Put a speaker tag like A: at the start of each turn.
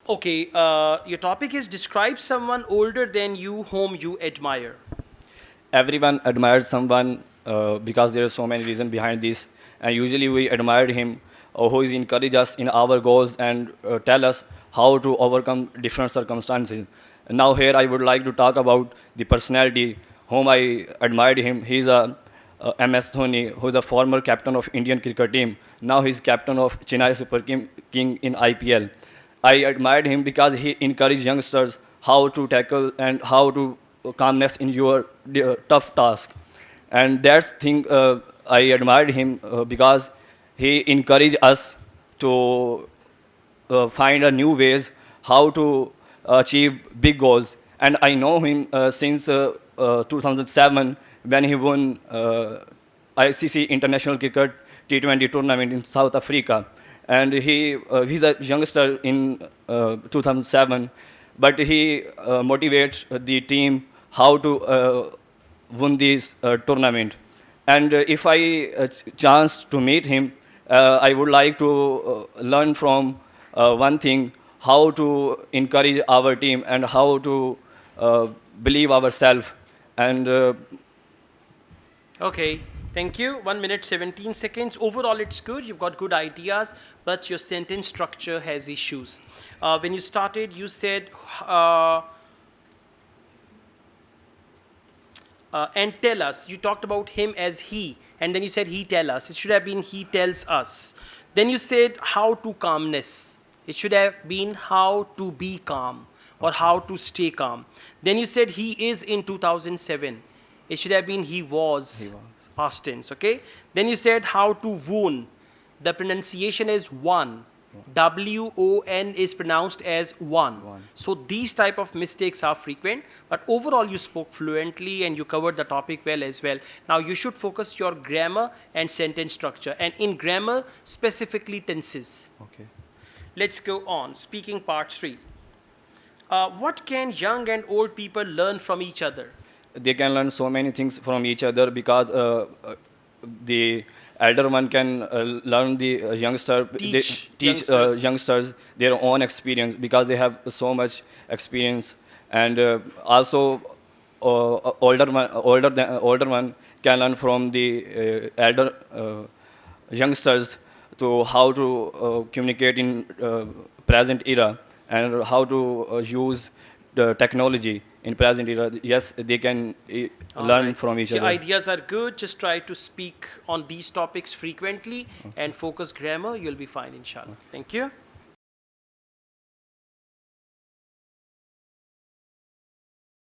A: Okay, your topic is describe someone older than you whom you admire.
B: Everyone admires someone because there are so many reasons behind this. And usually we admire him who is encourage us in our goals and tell us how to overcome different circumstances. And now here I would like to talk about the personality whom I admired him. He's a MS Dhoni, who is a former captain of Indian cricket team. Now he's captain of Chennai King in IPL. I admired him because he encouraged youngsters how to tackle and how to calmness in your tough task. And that's thing I admired him because he encouraged us to find a new ways how to achieve big goals. And I know him since 2007 when he won ICC International Cricket T20 tournament in South Africa. And he's a youngster in 2007, but he motivates the team how to win this tournament. And if I chance to meet him, I would like to learn from one thing, how to encourage our team and how to believe ourselves. And
A: Okay, thank you. 1 minute, 17 seconds. Overall, it's good. You've got good ideas, but your sentence structure has issues. When you started, you said, and tell us. You talked about him as he, and then you said he tell us. It should have been he tells us. Then you said how to calmness. It should have been how to be calm or how to stay calm. Then you said he is in 2007. It should have been he was, past tense, okay? Then you said how to wound. The pronunciation is one. WON is pronounced as one. So these type of mistakes are frequent, but overall you spoke fluently and you covered the topic well as well. Now you should focus your grammar and sentence structure, and in grammar, specifically tenses.
B: okay.
A: Let's go on. Speaking part 3. What can young and old people learn from each other?
B: They can learn so many things from each other because the elder one can learn the youngster, they
A: Teach
B: teach
A: youngsters.
B: youngsters their own experience because they have so much experience. And also older one can learn from the elder youngsters to how to communicate in present era and how to use the technology in present era. Yes, they can
A: All
B: learn
A: right.
B: from each
A: So
B: other.
A: ideas are good. Just try to speak on these topics frequently and focus grammar. You'll be fine, inshallah. Thank you.